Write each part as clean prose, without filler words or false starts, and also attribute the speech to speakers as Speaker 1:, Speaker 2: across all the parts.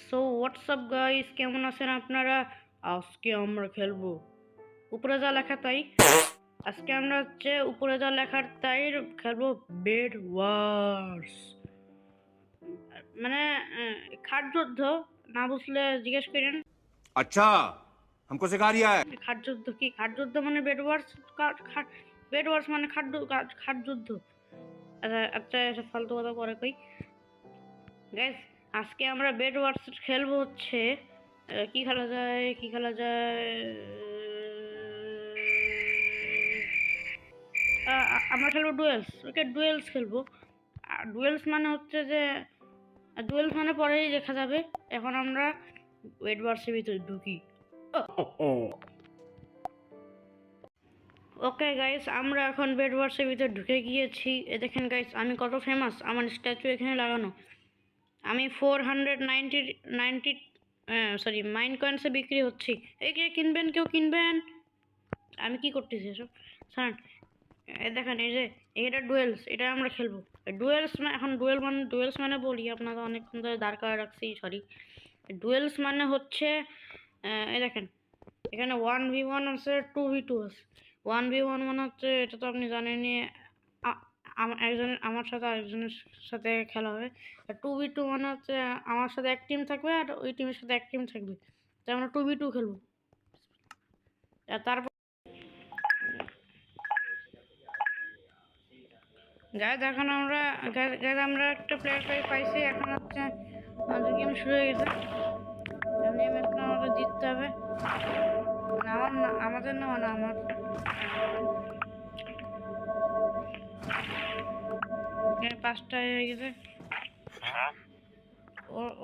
Speaker 1: So WhatsApp guys, কেমন আছেন আপনারা? আজকে আমরা খেলবো উপরে যা লেখা তাই। আজকে আমরা উপরে যা লেখার তাই খেলবো বেড ওয়ার্স, মানে খাট যুদ্ধ। না বুঝলে জিজ্ঞেস করেন।
Speaker 2: अच्छा हमको सिखा रिया है।
Speaker 1: খাট যুদ্ধ কি? খাট যুদ্ধ মানে বেড ওয়ার্স। বেড ওয়ার্স মানে খাট যুদ্ধ। আচ্ছা আচ্ছা, এসব ফালতু কথা পরে কই। গাইস, আজকে আমরা বেড ওয়ার্স খেলবো হচ্ছে কি খেলা যায় আমরা খেলবো ডুয়েলস। ওকে, ডুয়েলস খেলবো। ডুয়েলস মানে হচ্ছে যে ডুয়েলস মানে পরেই দেখা যাবে। এখন আমরা বেড ওয়ার্সের ভিতরে ঢুকি। ওকে গাইস, আমরা এখন বেড ওয়ার্সের ভিতরে ঢুকে গিয়েছি। দেখেন গাইস, আমি কত ফেমাস। আমার স্ট্যাচু এখানে লাগানো। আমি 490 মাইন কয়েন্সে বিক্রি হচ্ছি। এই কে কিনবেন? কেউ কিনবেন? আমি কি করতেছি এসব স্যার? দেখেন, এই যে এটা ডুয়েলস, এটা আমরা খেলবো। ডুয়েলস মানে এখন ডুয়েলস মানে বলি, আপনারা অনেকক্ষণ ধরে দাঁড় করা রাখছি, সরি। ডুয়েলস মানে হচ্ছে এই দেখেন, এখানে 1v1 আছে, 2v2 আছে। 1v1 মানে হচ্ছে, এটা তো আপনি জানেনই, আমার সাথে আরেকজনের সাথে খেলা হবে। আর 2v2 মানে হচ্ছে আমার সাথে এক টিম থাকবে আর ওই টিমের সাথে এক টিম থাকবে। তাই আমরা 2v2 খেলবো। আর তারপর এখন আমরা একটা প্লেয়ার পাইছি। এখন হচ্ছে আমাদের গেম শুরু হয়ে গেছে। ম্যাচটা আমাদের জিততে হবে। আমাদের না, মানে আমার। পাঁচটা হয়ে গেছে।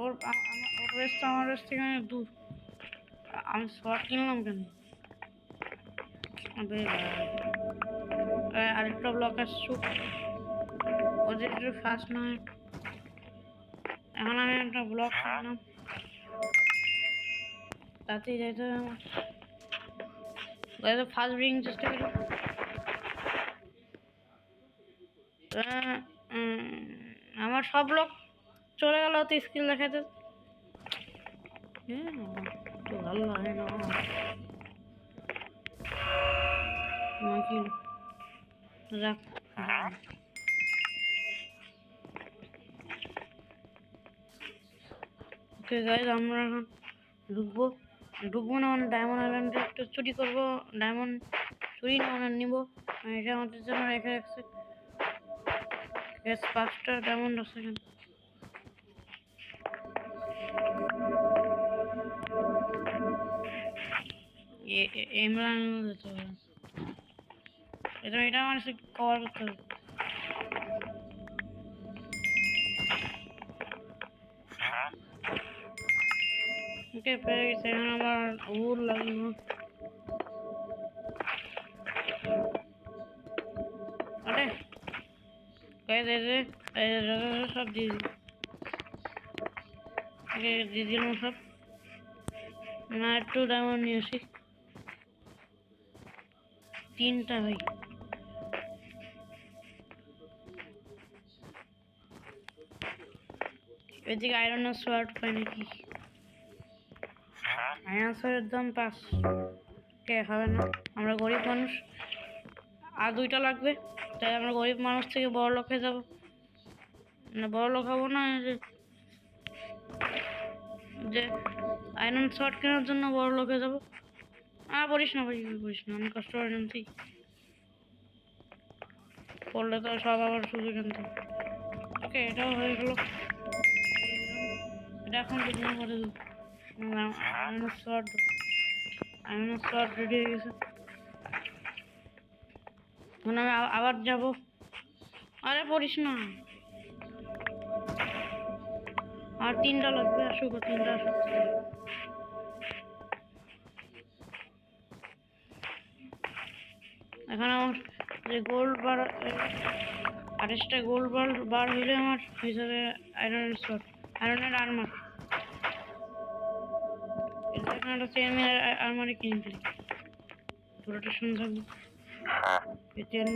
Speaker 1: ওর রেস তো আমার রেস থেকে দূর। আমি শর্ট কিনলাম কেন? আরেকটা ব্লক আসছু, ওদের একটু ফাস্ট নয়। এখন আমি একটা ব্লক কিনলাম, তাতেই যাইতে হবে আমার। ফার্স্ট ব্রিং চেষ্টা করি। আমার সব লোক চলে গেল, তো স্কিল দেখাতে তো ভালো লাগে না। যাক, ওকে গাইজ, আমরা এখন ঢুকবো না, মানে ডায়মন্ড আইল্যান্ডে একটা চুরি করবো। ডায়মন্ড চুরি না, মানে নিবো। এটা আমাদের জন্য রেখে রাখছে। 5টা ডায়মন্ড আছে এখানে। ইমরান দিতে হবে, এটা আমার কভার করতে হবে। ওকে, পেয়ে গেছে। এখন আমার ভুল লাগলো। আরে সব দিয়ে দিলাম সব। না, একটু ডায়মন্ড নিয়ে আসি। 3টা ভাই। এদিকে আয়রনের সোয়ার্ড পাই নাকি? আয়রন সোয়ার্ডের দাম 5 কে হবে না। আমরা গরিব মানুষ, আর 2টা লাগবে। তাই আমরা গরিব মানুষ থেকে বড় লোক হয়ে যাবো। না, বড় লোক হবো না, যে আয়রন শর্ট কেনার জন্য বড় লোক হয়ে যাবো। বলিস না ভাই, বলিস না, আমি কষ্ট করে জানছি। পড়লে তো সব আবার শুধু জানতে। ওকে, এটাও হয়ে গেল। এটা এখন দুদিন পরে দেবো। আয়রন শর্ট রেডি হয়ে গেছে। এখন আমি আবার যাবো। আরে পড়িস না, আর 3টা লাগবে। আসুক, 3টা আসুক। এখন আমার যে গোল্ড বার, 28টা গোল্ড বার হইলে আমার হিসাবে আয়রনের শর্ট, আয়রনের আর্মার। এটা এখন একটা চেন আর্মারে কিনে ফেলি, পুরোটা সুন্দর থাকবে। এই চেন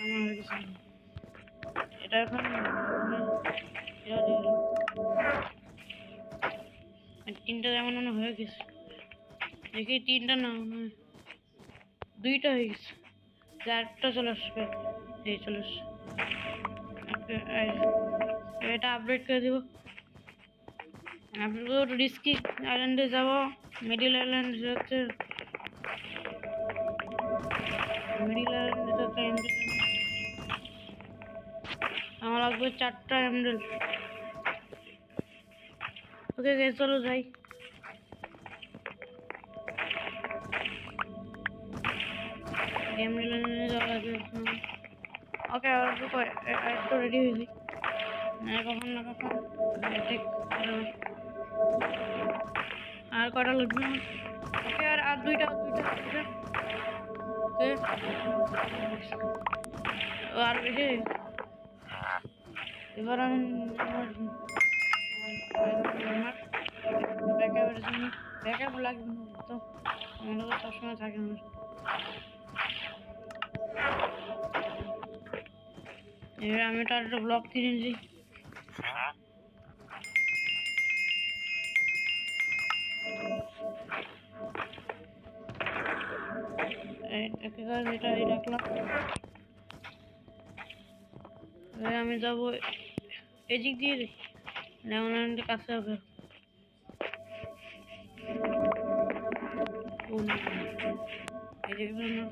Speaker 1: আমার হয়ে গেছে। এটা এখন তিনটা যেমন মনে হয়ে গেছে, দেখি তিনটা না মনে হয় দুইটা হয়ে গেছে, চারটা চলে আসবে, এই চলে আসছে। ওকে, এটা আপডেট করে দিব। আপলোড রিস্কি আইল্যান্ডে যাব, মিডিল আইল্যান্ড হচ্ছে মিডিল আইল্যান্ড হচ্ছে আমার লাগবে 4টা এমরেল। ওকে গাইস চলো যাই। এমরেল যাওয়া লাগবে। ওকে একটু রেডি হয়ে যাই, কখন না কখন ঠিক আর কটা লাগবে না। ওকে আর দুইটা ওকে আর বেশি। এবার আমি আমার ব্যাকআপের জন্য ব্যাকআপ লাগবে তো, আমাদের তো সবসময় থাকে না। এবার আমি তার একটা ব্লক কিনে নিই। এটা রাখলাম। এবার আমি যাবো এদিক দিয়ে, লেমনল্যান্ডের কাছে হবে। এদিক দিয়ে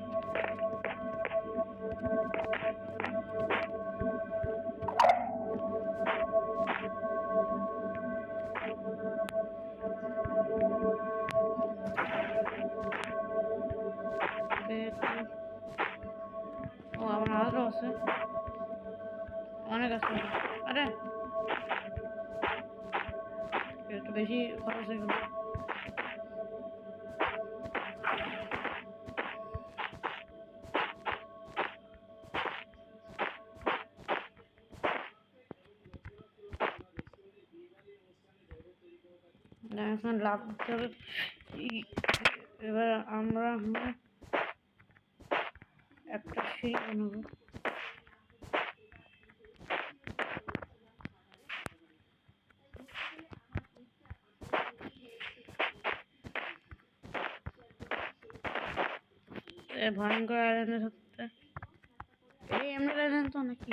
Speaker 1: ও আমার আরও আছে, অনেক আছে। আরে একটু বেশি খরচ হয়ে গেল। এখন লাভ করতে হবে। এবার আমরা একটা সিঁড়ি বানাবো। ভয়ঙ্কর আইল্যান্ডের সাথে এই এমনি আইল্যান্ড তো নাকি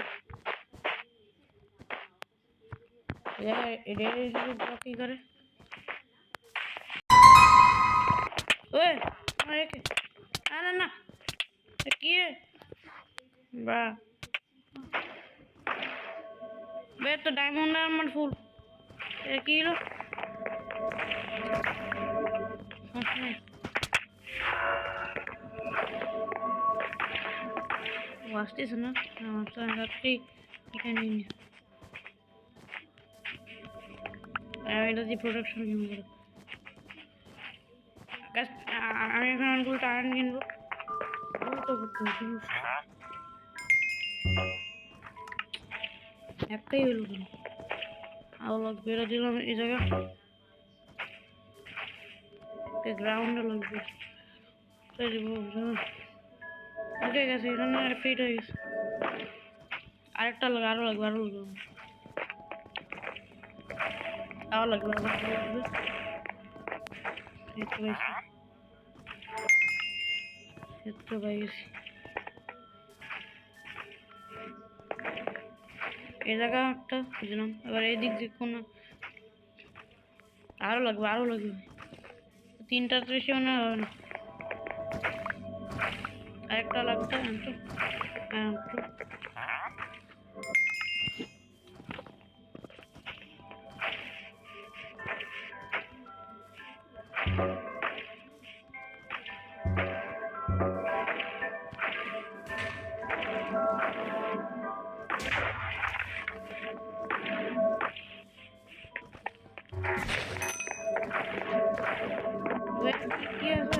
Speaker 1: কি করে ওই না না কি বা বে তো ডায়মন্ড আমার ফুল কি হলো আসতেছে না রাত্রি এখানে আমি এটা দিয়ে প্রোডাকশন কিনবো। আমি এখন অনেকগুলো টায়ার কিনবো। একটাই হলো কেন আরো বেরো দিলাম এই জায়গা গ্রাউন্ডে লাগবে উঠে গেছে এখানে ফিট হয়ে গেছে। আরেকটা লাগবে আরো লাগবে আরো লাগবে এই জায়গা একটা বুঝলাম। এবার এই দিক দিয়ে কোনো আরো লাগবে 3টার বেশি মনে হবে না। আরেকটা লাগবে কি আছে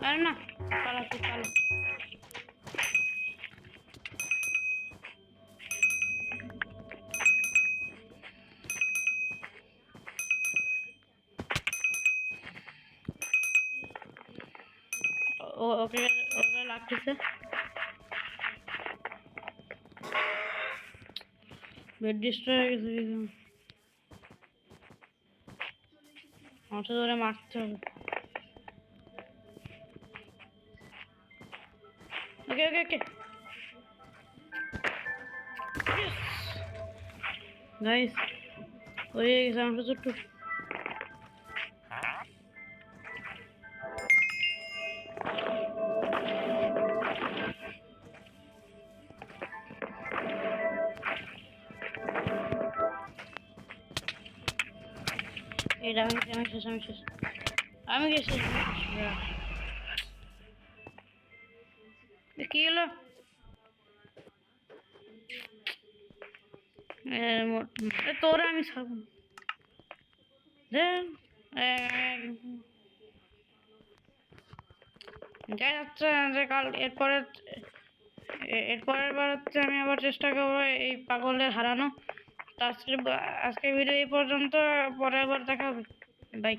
Speaker 1: আরে না পালাতে পালো ওকে ওকে লাগতেছে বেড ডিস্ট্রয় হয়ে গেছে। আমার তো ধরে মারতে হবে। ওকে ওকে ওকে গাইস, হয়ে গেছে আমার ছোট্ট। এটা আমি শেষ আমি শেষ আমি গেছি। কি হলো? তোরা আমি ছাড়বো না। যাই যাচ্ছে যে কাল এরপরের বার হচ্ছে আমি আবার চেষ্টা করবো এই পাগলের হারানো। তো আজকে ভিডিও এই পর্যন্ত, পরে আবার দেখা হবে। বাই।